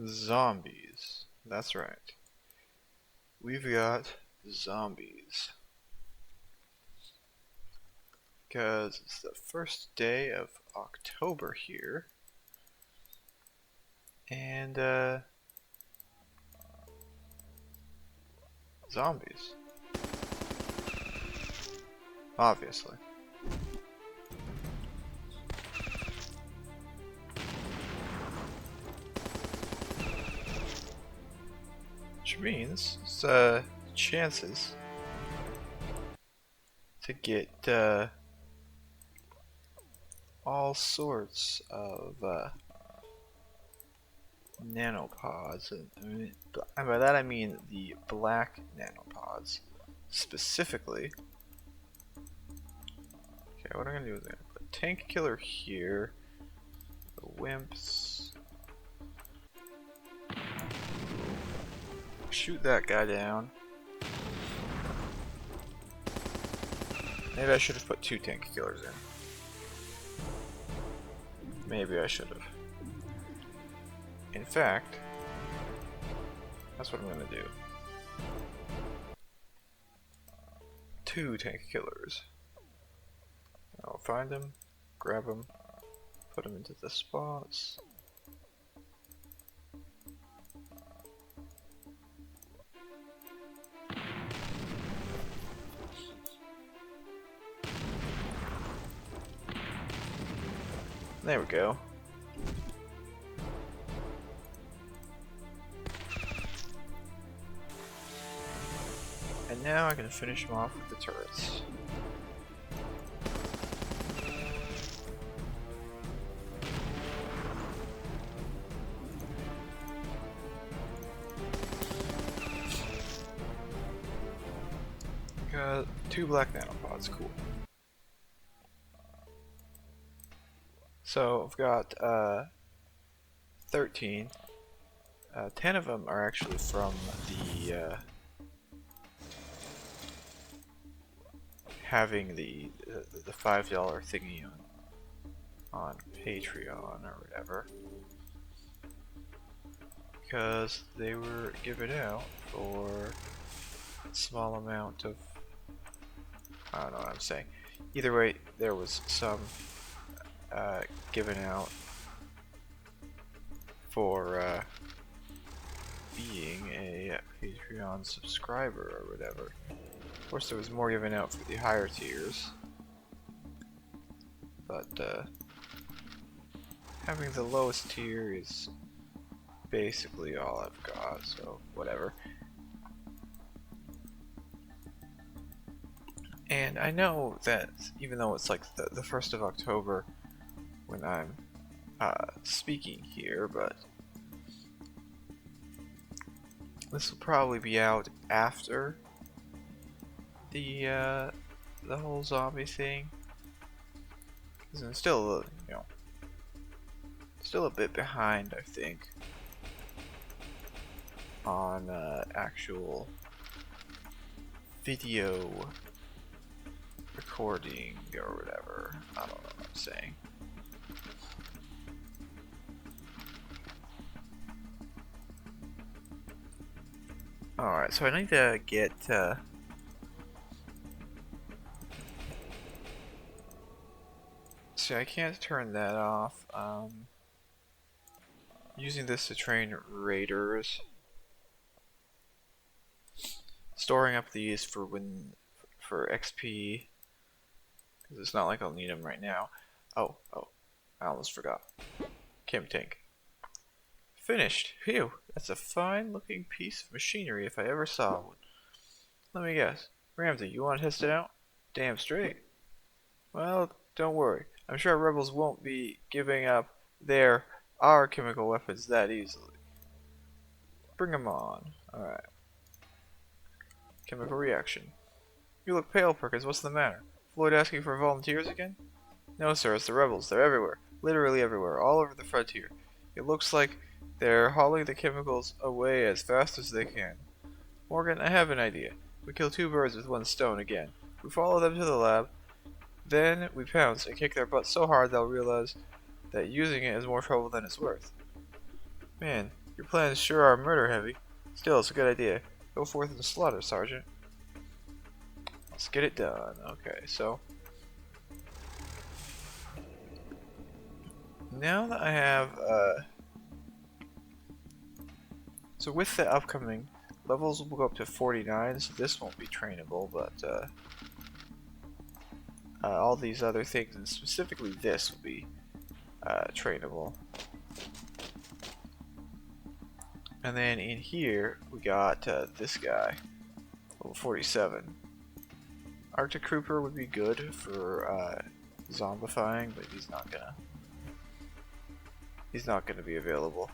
Zombies. That's right. We've got zombies. Because it's the first day of October here. And, zombies. Obviously. Which means it's chances to get all sorts of nanopods, and by that I mean the black nanopods specifically. Okay, what I'm gonna do is I'm gonna put tank killer here, the wimps. Shoot that guy down. Maybe I should have put 2 tank killers in. Maybe I should have. In fact, that's what I'm gonna do. 2 tank killers. I'll find them, grab them, put them into the spots. There we go. And now I can finish them off with the turrets. Got 2 black nanopods, cool. So I've got 13. 10 of them are actually from the having the $5 thingy on Patreon or whatever, because they were given out for a small amount of, I don't know what I'm saying. Either way, there was some given out for being a Patreon subscriber or whatever. Of course, there was more given out for the higher tiers, but having the lowest tier is basically all I've got, so whatever. And I know that even though it's like the 1st of October when I'm speaking here, but this will probably be out after the whole zombie thing, because I'm still, still a bit behind, I think, on actual video recording or whatever. I don't know what I'm saying. Alright, so I need to get see, I can't turn that off. Using this to train raiders. Storing up these for XP, because it's not like I'll need them right now. Oh, I almost forgot. Chem Tank. Finished. Phew, that's a fine looking piece of machinery if I ever saw one. Let me guess. Ramsey, you want to test it out? Damn straight. Well, don't worry. I'm sure rebels won't be giving up our chemical weapons that easily. Bring them on. Alright. Chemical reaction. You look pale, Perkins. What's the matter? Floyd asking for volunteers again? No, sir. It's the rebels. They're everywhere. Literally everywhere. All over the frontier. It looks like they're hauling the chemicals away as fast as they can. Morgan, I have an idea. We kill 2 birds with 1 stone again. We follow them to the lab. Then we pounce and kick their butts so hard they'll realize that using it is more trouble than it's worth. Man, Your plans sure are murder heavy. Still, it's a good idea. Go forth and slaughter, Sergeant. Let's get it done. Okay, so now that I have so with the upcoming levels will go up to 49, so this won't be trainable, but all these other things, and specifically this, will be trainable. And then in here we got this guy, level 47. Arctic Trooper would be good for zombifying, but he's not gonna be available.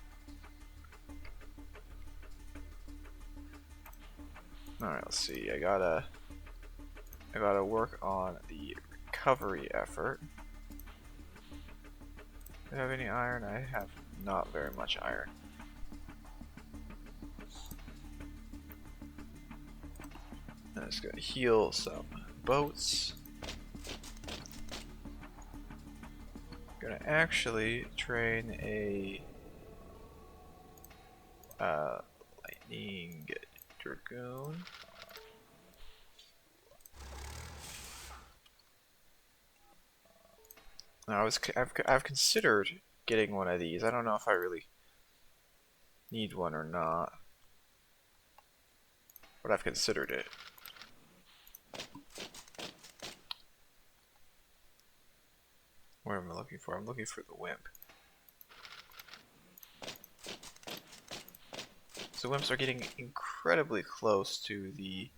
Alright, let's see. I gotta work on the recovery effort. Do I have any iron? I have not very much iron. I'm just gonna heal some boats. Gonna actually train a lightning dragoon. Now I've considered getting one of these. I don't know if I really need one or not, but I've considered it. Where am I looking for? I'm looking for the wimp. So wimps are getting incredibly close to the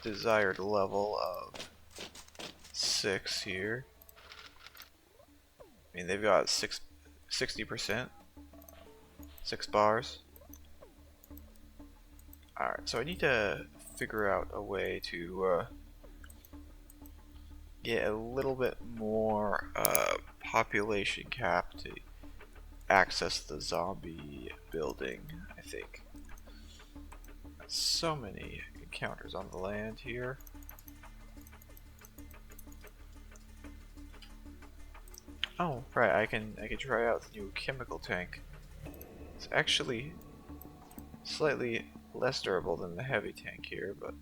desired level of 6 here. I mean, they've got 60%, 6 bars. Alright, so I need to figure out a way to get a little bit more population cap to access the zombie building, I think. So many encounters on the land here. Oh, right, I can try out the new chemical tank. It's actually slightly less durable than the heavy tank here, but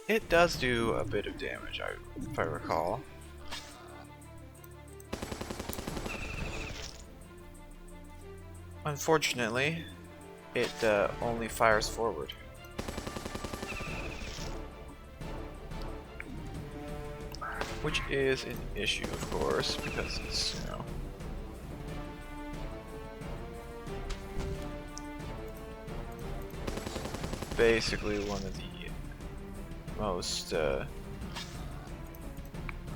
it does do a bit of damage, if I recall. Unfortunately, it only fires forward. Which is an issue, of course, because it's, you know, basically one of the most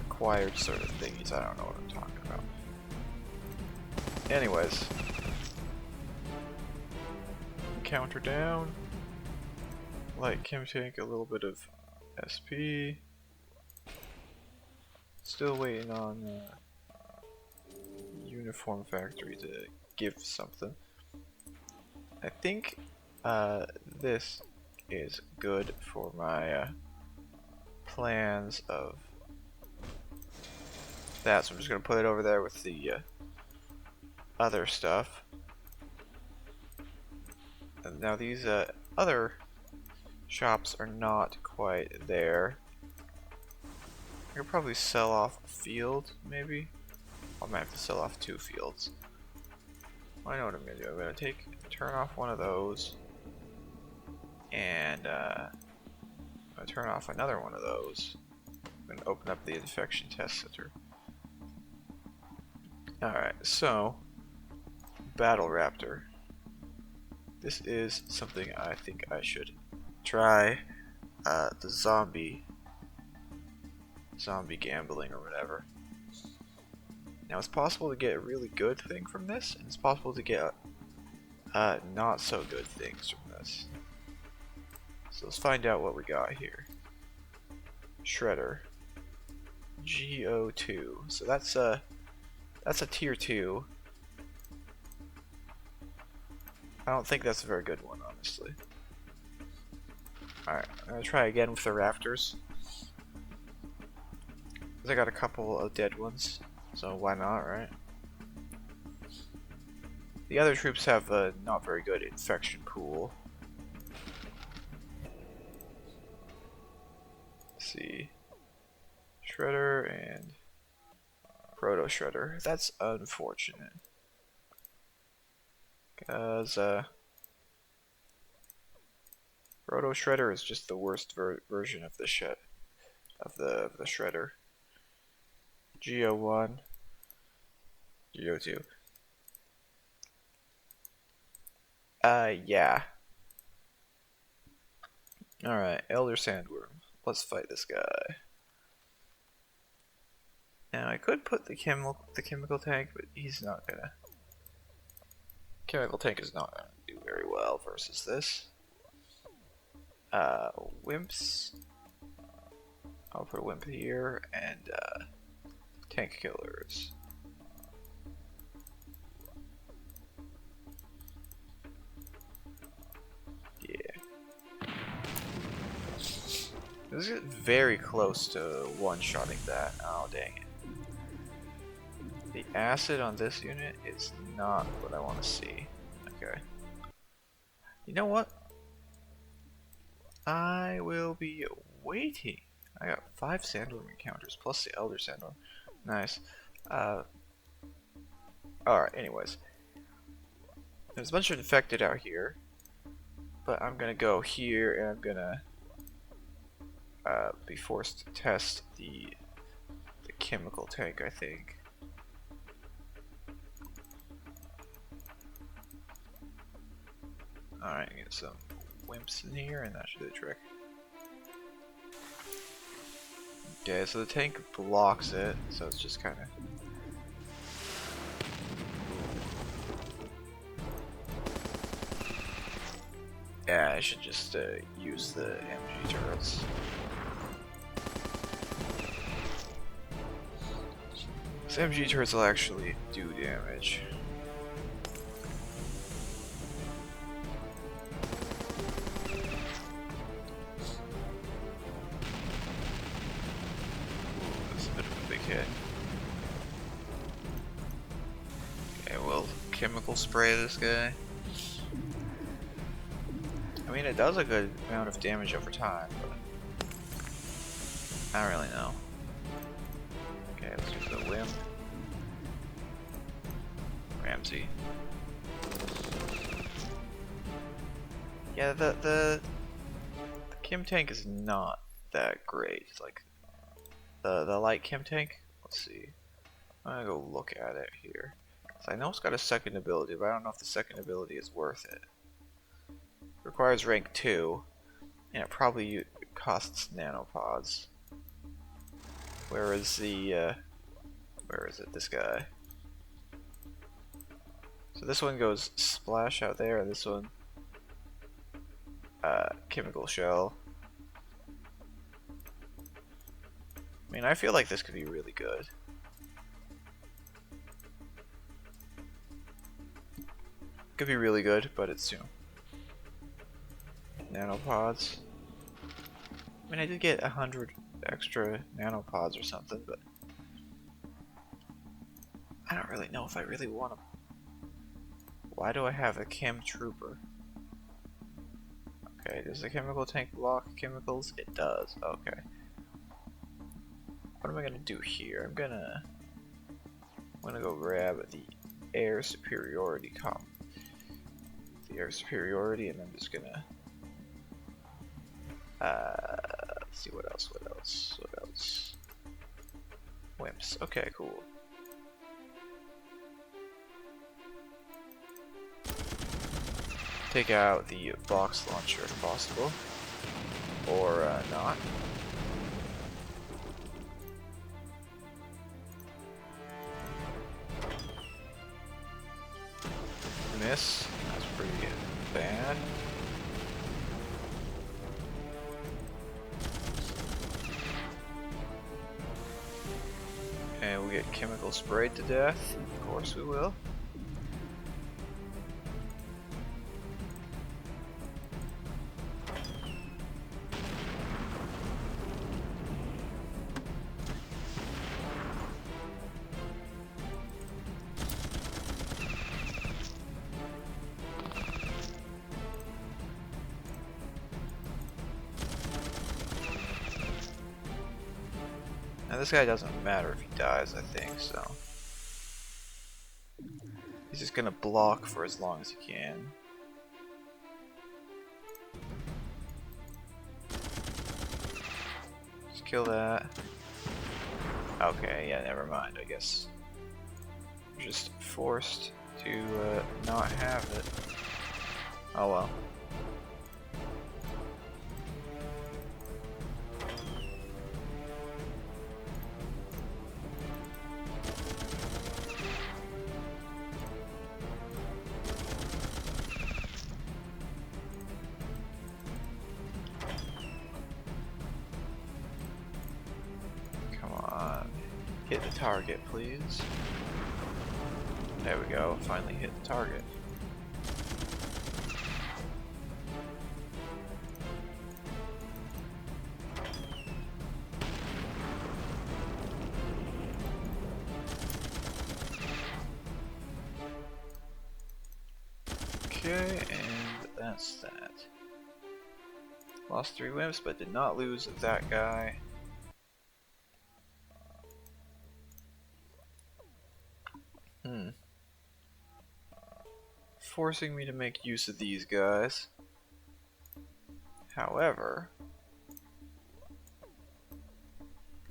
required sort of thingies. I don't know what I'm talking about. Anyways, counter down. Light Chem Tank, a little bit of SP. Still waiting on Uniform Factory to give something. I think this is good for my plans of that, so I'm just gonna put it over there with the other stuff. And now these other shops are not quite there. I could probably sell off a field, maybe. I might have to sell off 2 fields. I know what I'm gonna do. I'm gonna turn off one of those, and I'm gonna turn off another one of those. I'm gonna open up the infection test center. Alright, so Battle Raptor. This is something I think I should try. The zombie gambling or whatever. Now it's possible to get a really good thing from this, and it's possible to get not so good things from this. So let's find out what we got here. Shredder. GO2. So that's a tier 2. I don't think that's a very good one, honestly. Alright, I'm gonna try again with the rafters. 'Cause I got a couple of dead ones, so why not, right? The other troops have a not very good infection pool. Let's see. Shredder and Proto Shredder. That's unfortunate. Because, Proto Shredder is just the worst version of the the Shredder. Geo1, Geo2. Yeah. Alright, Elder Sandworm. Let's fight this guy. Now I could put the chemical tank, but he's not gonna. Chemical tank is not gonna do very well versus this. Wimps. I'll put a wimp here and tank killers. Yeah. This is very close to one-shotting that. Oh dang it. The acid on this unit is not what I want to see. Okay. You know what? I will be waiting. I got 5 Sandworm encounters plus the Elder Sandworm. Nice. Alright, anyways. There's a bunch of infected out here. But I'm gonna go here and I'm gonna be forced to test the chemical tank, I think. Alright, get some wimps in here and that should do the trick. Okay, so the tank blocks it, so it's just kind of... Yeah, I should just use the MG turrets. So MG turrets will actually do damage. Okay, we'll chemical spray this guy. I mean, it does a good amount of damage over time, but I don't really know. Okay, let's use the Wimp. Ramsey. Yeah, the Chem Tank is not that great. It's like the light Chem Tank. Let's see. I'm gonna go look at it here. So I know it's got a second ability, but I don't know if the second ability is worth it. It requires rank 2, and it probably costs nanopods. Whereas the where is it? This guy. So this one goes splash out there, and this one chemical shell. I mean, I feel like this could be really good. Could be really good, but it's, you know, nanopods. I mean, I did get 100 extra nanopods or something, but I don't really know if I really want them. Why do I have a chem trooper? Okay, does the chemical tank block chemicals? It does. Okay. What am I gonna do here? I'm gonna go grab the air superiority superiority, and I'm just gonna let's see what else. Wimps. Okay, cool. Take out the box launcher if possible, or not. Miss. That's pretty bad. And we'll get chemical sprayed to death. Of course we will. And this guy doesn't matter if he dies, I think, so. He's just gonna block for as long as he can. Just kill that. Okay, yeah, never mind, I guess. We're just forced to not have it. Oh well. Come on. Hit the target, please. There we go, finally hit the target. Okay, and that's that. Lost 3 wimps, but did not lose that guy. Forcing me to make use of these guys. However,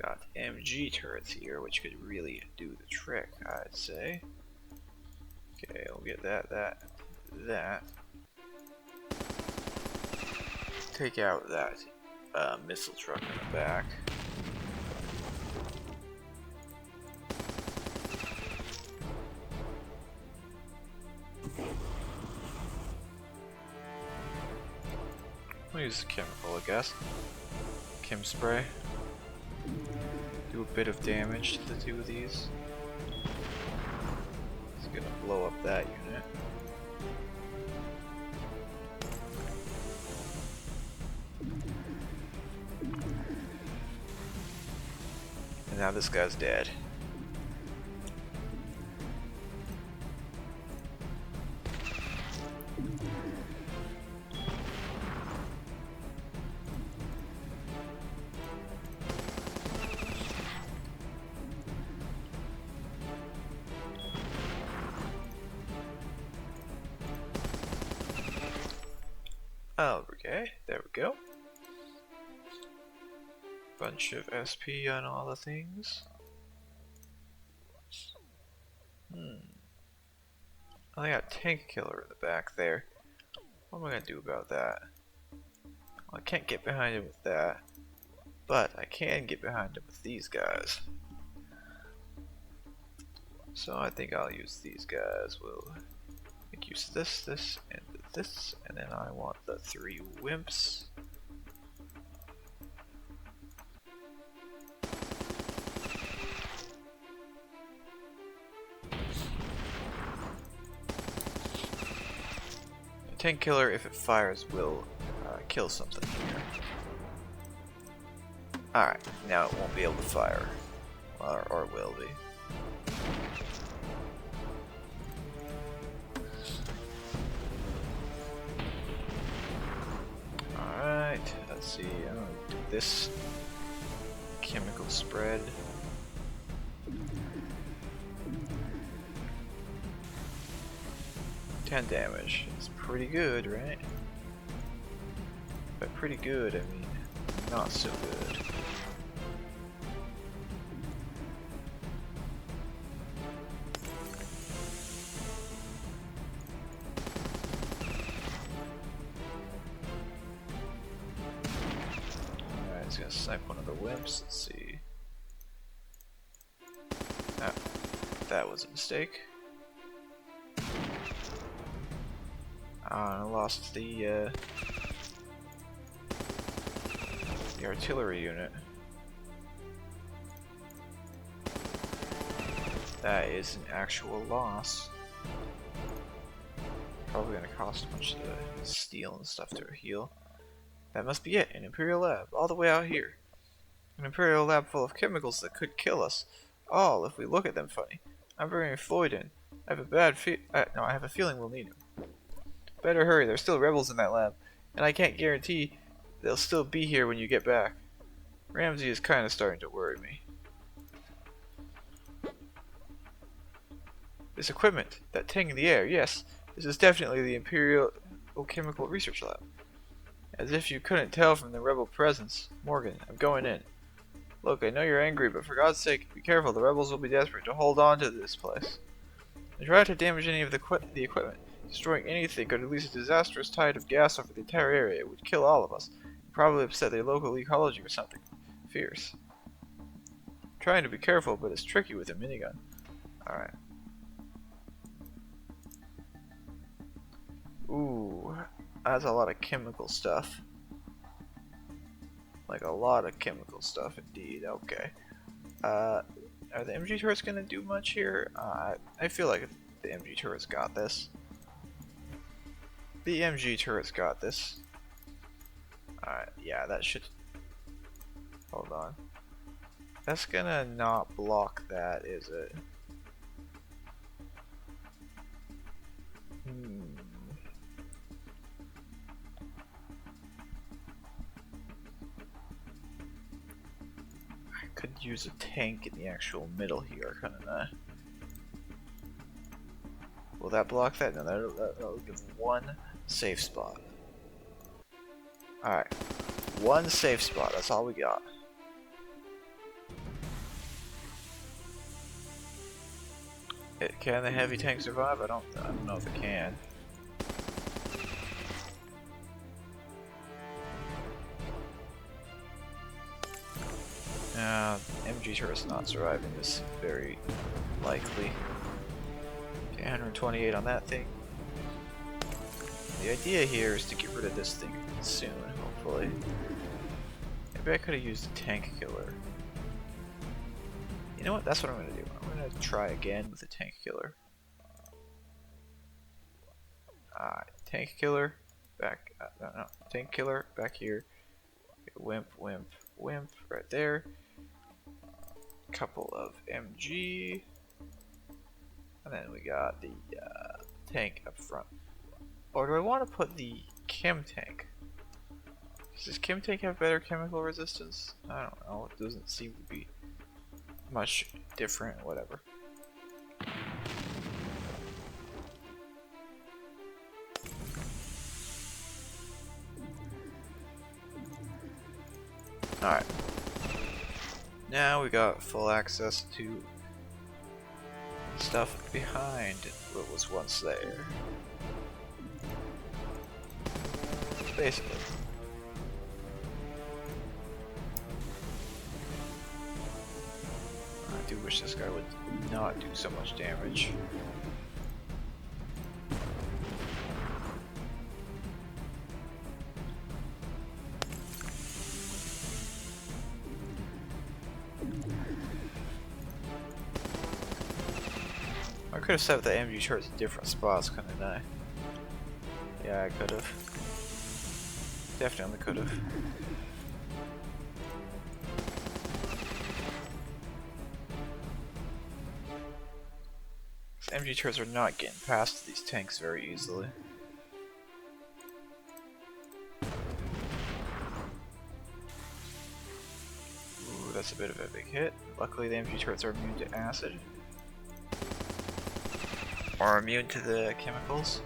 got MG turrets here, which could really do the trick, I'd say. Okay, we'll get that. Take out that missile truck in the back. I'll use the chemical, I guess. Chem spray. Do a bit of damage to the 2 of these. It's gonna blow up that unit. And now this guy's dead. Okay, there we go. Bunch of SP on all the things. I got a tank killer in the back there. What am I gonna do about that? Well, I can't get behind him with that, but I can get behind him with these guys. So I think I'll use these guys. We'll make use of this, and then I want the 3 wimps. The tank killer, if it fires, will kill something here. Alright, now it won't be able to fire. Or will be. Let's see, I'm gonna do this chemical spread. $10 damage. It's pretty good, right? By pretty good, I mean not so good. He's gonna snipe one of the wimps. Let's see. That was a mistake. I lost the artillery unit. That is an actual loss. Probably gonna cost a bunch of steel and stuff to heal. That must be it, an Imperial lab, all the way out here. An Imperial lab full of chemicals that could kill us. All, if we look at them funny. I'm bringing Floyd in. I have a feeling we'll need him. Better hurry, there's still rebels in that lab, and I can't guarantee they'll still be here when you get back. Ramsey is kinda starting to worry me. This equipment, that tang in the air, yes, this is definitely the Imperial Chemical Research Lab. As if you couldn't tell from the rebel presence. Morgan, I'm going in. Look, I know you're angry, but for God's sake, be careful. The rebels will be desperate to hold on to this place. And try not to damage any of the equipment. Destroying anything could release a disastrous tide of gas over the entire area. It would kill all of us. Probably upset their local ecology or something. Fierce. I'm trying to be careful, but it's tricky with a minigun. Alright. Ooh, that's a lot of chemical stuff. Like a lot of chemical stuff indeed. Okay. Are the MG turrets gonna do much here? I feel like the MG turrets got this. The MG turrets got this. Alright, yeah, that should... Hold on. That's gonna not block that, is it? I could use a tank in the actual middle here, couldn't I? Will that block that? No, that'll give one safe spot. Alright. One safe spot, that's all we got. Can the heavy tank survive? I don't know if it can. MG turret's not surviving this, very likely. Okay, 128 on that thing. The idea here is to get rid of this thing soon, hopefully. Maybe I could have used a tank killer. You know what? That's what I'm gonna do. I'm gonna try again with a tank killer. Tank killer, back. No, tank killer back here. Wimp, wimp, wimp, right there. Couple of MG, and then we got the tank up front. Or do I want to put the Chem Tank? Does this Chem Tank have better chemical resistance? I don't know. It doesn't seem to be much different. Whatever. Alright. Now we got full access to stuff behind what was once there. Basically. I do wish this guy would not do so much damage. I could have set the MG turrets in different spots, couldn't I? Yeah, I could have. Definitely could have. MG turrets are not getting past these tanks very easily. Ooh, that's a bit of a big hit. Luckily the MG turrets are immune to acid. Or immune to the chemicals.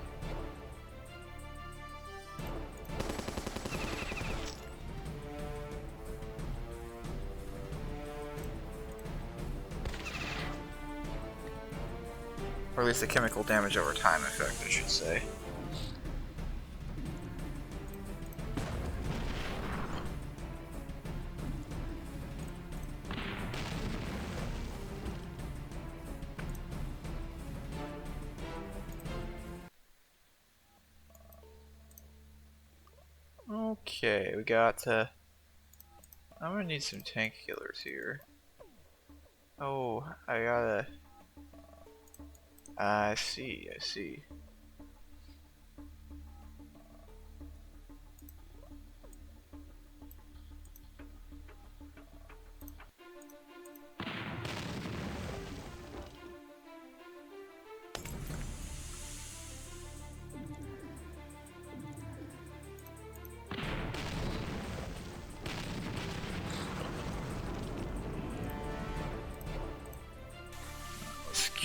Or at least the chemical damage over time effect, I should say. Okay, we got I'm gonna need some tank killers here. Oh, I gotta... I see, I see.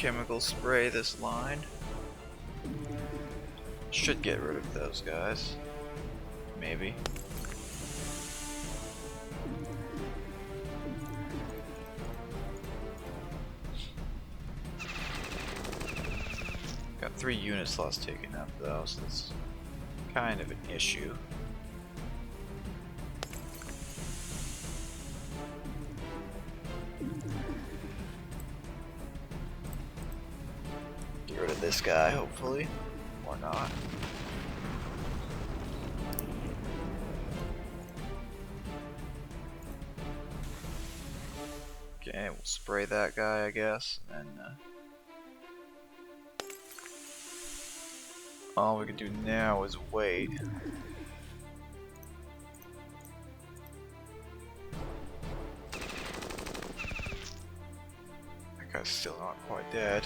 chemical spray this line. Should get rid of those guys. Maybe. Got 3 unit slots taken up though, so that's kind of an issue. Get rid of this guy, hopefully. Or not. Okay, we'll spray that guy, I guess, and then all we can do now is wait. That guy's still not quite dead.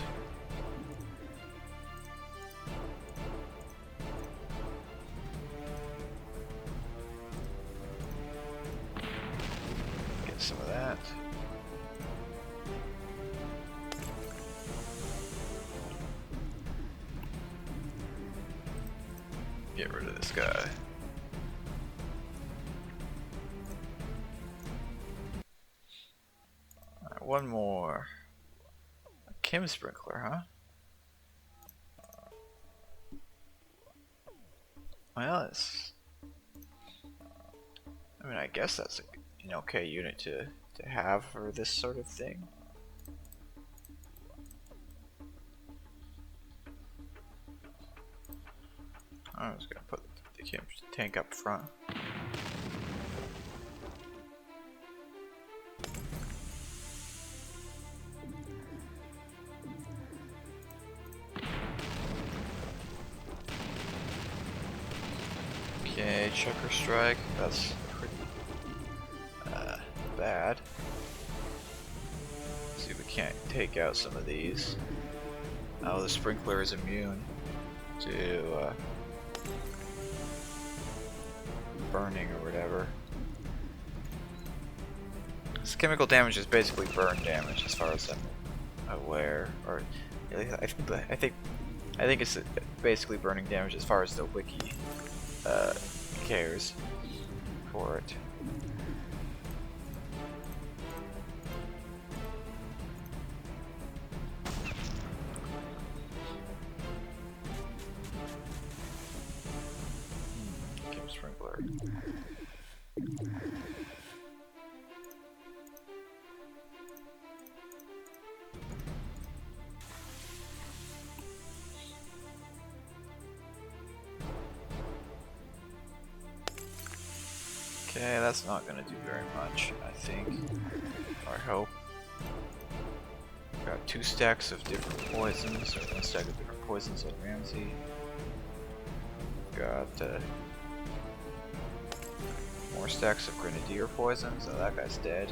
Get some of that. Get rid of this guy. Alright, one more. A chem sprinkler, huh? Well, it's... I mean, I guess that's an okay unit to have for this sort of thing. I'm just gonna put the Chem Tank up front. Okay, checker strike. That's pretty bad. Let's see if we can't take out some of these. Oh, the sprinkler is immune to burning or whatever. This chemical damage is basically burn damage, as far as I'm aware. Or I think it's basically burning damage as far as the wiki cares for it. Chem sprinkler. Okay, that's not gonna do very much, I think. Or I hope. Got 2 stacks of different poisons, or 1 stack of different poisons on Ramsey. Got more stacks of grenadier poison, so that guy's dead.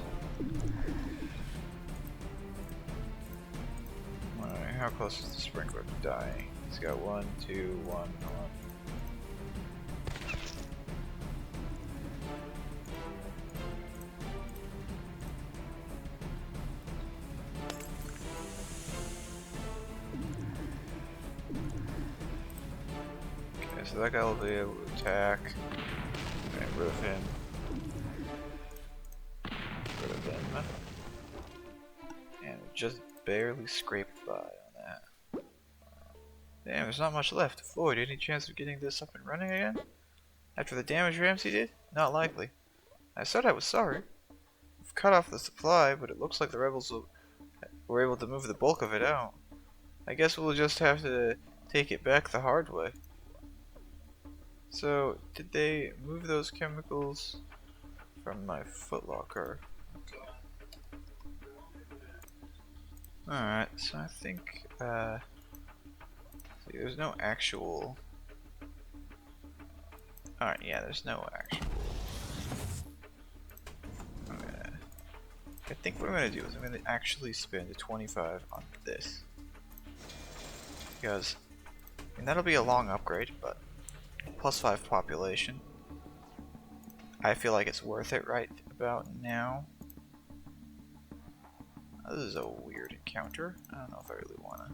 Alright, how close is the sprinkler to dying? He's got 1, 2, 1, 1. So that guy will be able to attack. Get rid of him. Rid of him. And we just barely scraped by on that. Damn, there's not much left. Floyd, any chance of getting this up and running again? After the damage Ramsey did? Not likely. I said I was sorry. We've cut off the supply, but it looks like the rebels were able to move the bulk of it out. I guess we'll just have to take it back the hard way. So, did they move those chemicals from my footlocker? Alright, so I think, see, there's no actual... Alright, yeah, there's no actual... I think what I'm gonna do is I'm gonna actually spend a 25 on this. Because, I mean, that'll be a long upgrade, but... +5 population. I feel like it's worth it right about now. This is a weird encounter. I don't know if I really wanna.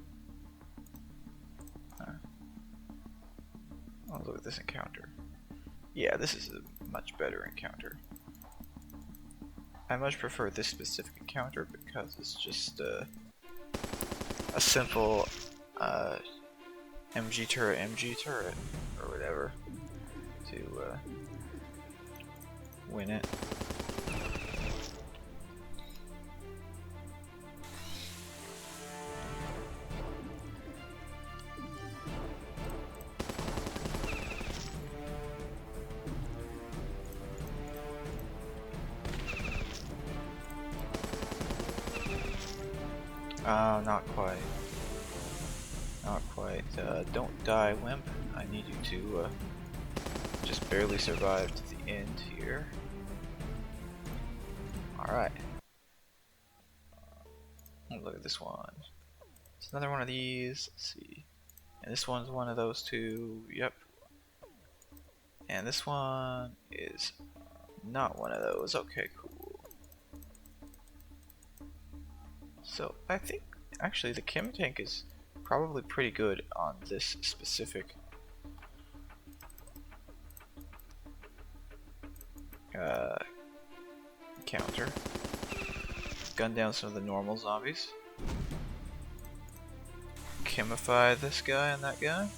Let's look at this encounter. Yeah, this is a much better encounter. I much prefer this specific encounter because it's just a simple MG turret, or whatever, to win it. Not quite. Not quite. Don't die, wimp. I need you to just barely survive to the end here. Alright. Look at this one. It's another one of these. Let's see. And this one's one of those two. Yep. And this one is not one of those. Okay, cool. So I think actually the Chem Tank is probably pretty good on this specific counter. Gun down some of the normal zombies. Chemify this guy and that guy.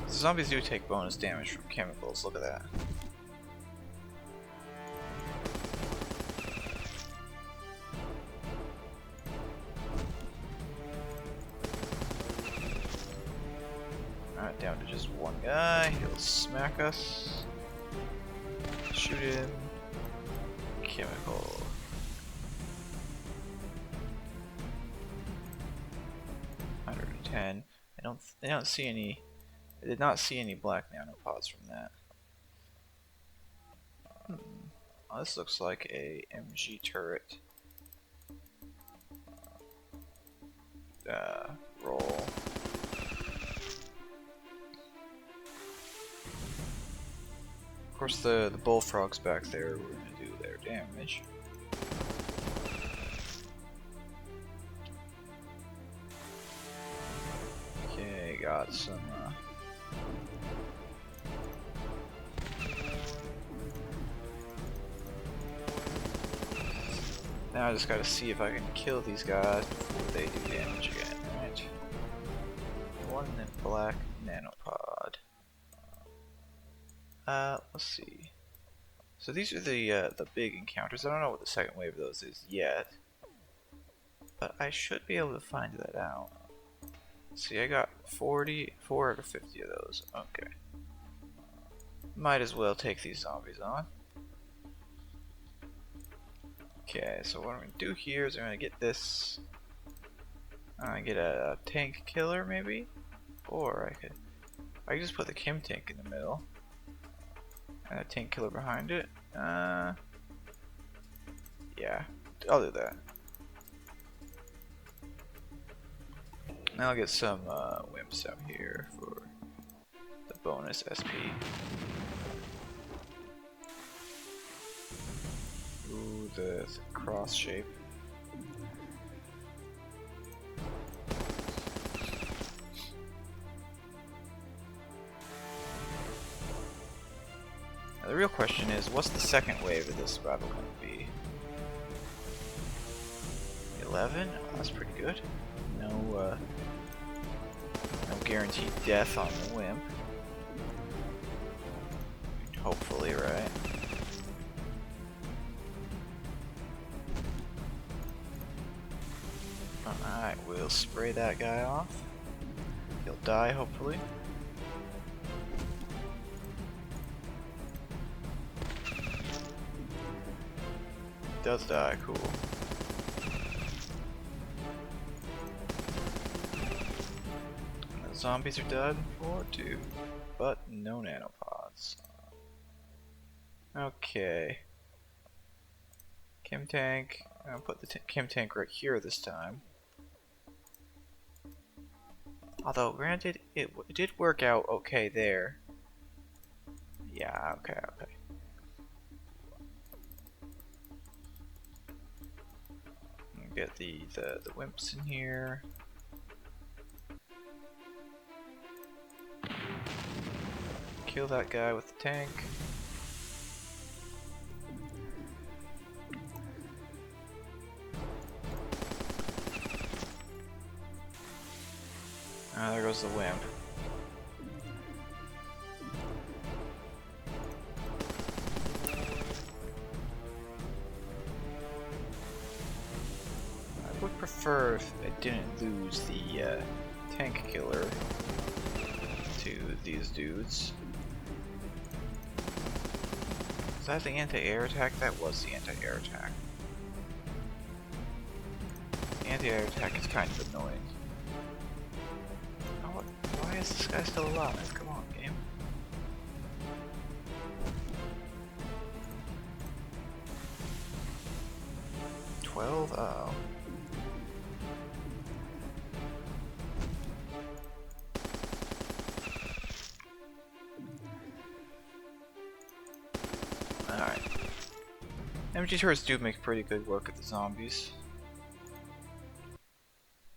Zombies do take bonus damage from chemicals, look at that. Alright, down to just one guy. He'll smack us. Shoot him. Chemical. I don't see any. I did not see any black nanopods from that. Oh, this looks like a MG turret. Roll. Of course, the bullfrogs back there. We're gonna do their damage. Okay, got some. Now I just gotta see if I can kill these guys before they do damage again, right? One black nanopod. Let's see. So these are the big encounters. I don't know what the second wave of those is yet, but I should be able to find that out. See, I got 44 out of 50 of those. Okay. Might as well take these zombies on. Okay, so what I'm gonna do here is I'm gonna get this. Get a tank killer maybe, or I could just put the Chem Tank in the middle and a tank killer behind it. Yeah, I'll do that. Now I'll get some wimps out here for the bonus SP. Ooh, the cross shape. Now the real question is, what's the second wave of this battle going to be? 11? Oh, that's pretty good. No guaranteed death on the wimp. Hopefully, right? Alright, we'll spray that guy off. He'll die, hopefully. He does die, cool. Zombies are done for too, but no nanopods. Okay. Chem Tank. I'll put the Chem Tank right here this time. Although, granted, it did work out okay there. Yeah, okay. Get the wimps in here. Kill that guy with the tank. Ah, there goes the wimp. I would prefer if I didn't lose the tank killer to these dudes. Was that the anti-air attack? That was the anti-air attack. The anti-air attack is kind of annoying. Oh, why is this guy still alive? Come on, game. Oh. Alright. MG turrets do make pretty good work at the zombies.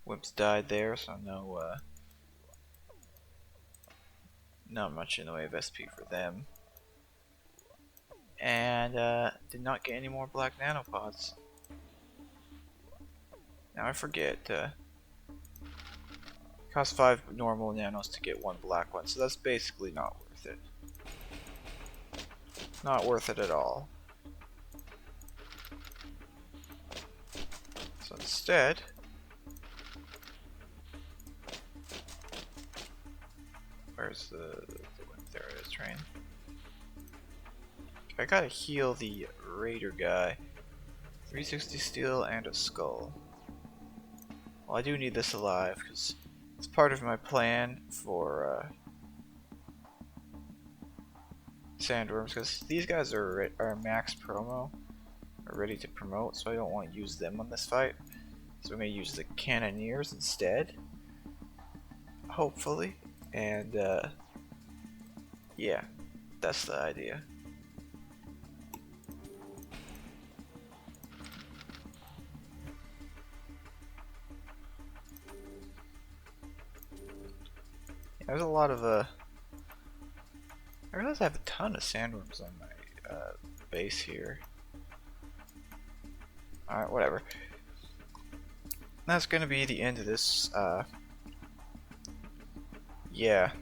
Wimps died there, so not much in the way of SP for them. And did not get any more black nanopods. Now I forget, costs 5 normal nanos to get 1 black one, so that's basically not worth it. Not worth it at all. So instead, where's the there it is, train. I gotta heal the raider guy. 360 steel and a skull. Well, I do need this alive because it's part of my plan for sandworms, because these guys are max promo, are ready to promote, so I don't want to use them on this fight. So I'm going to use the cannoneers instead, hopefully, and yeah, that's the idea. Yeah, there's a lot of I realize I have a ton of sandworms on my base here. Alright, whatever. That's gonna be the end of this, yeah.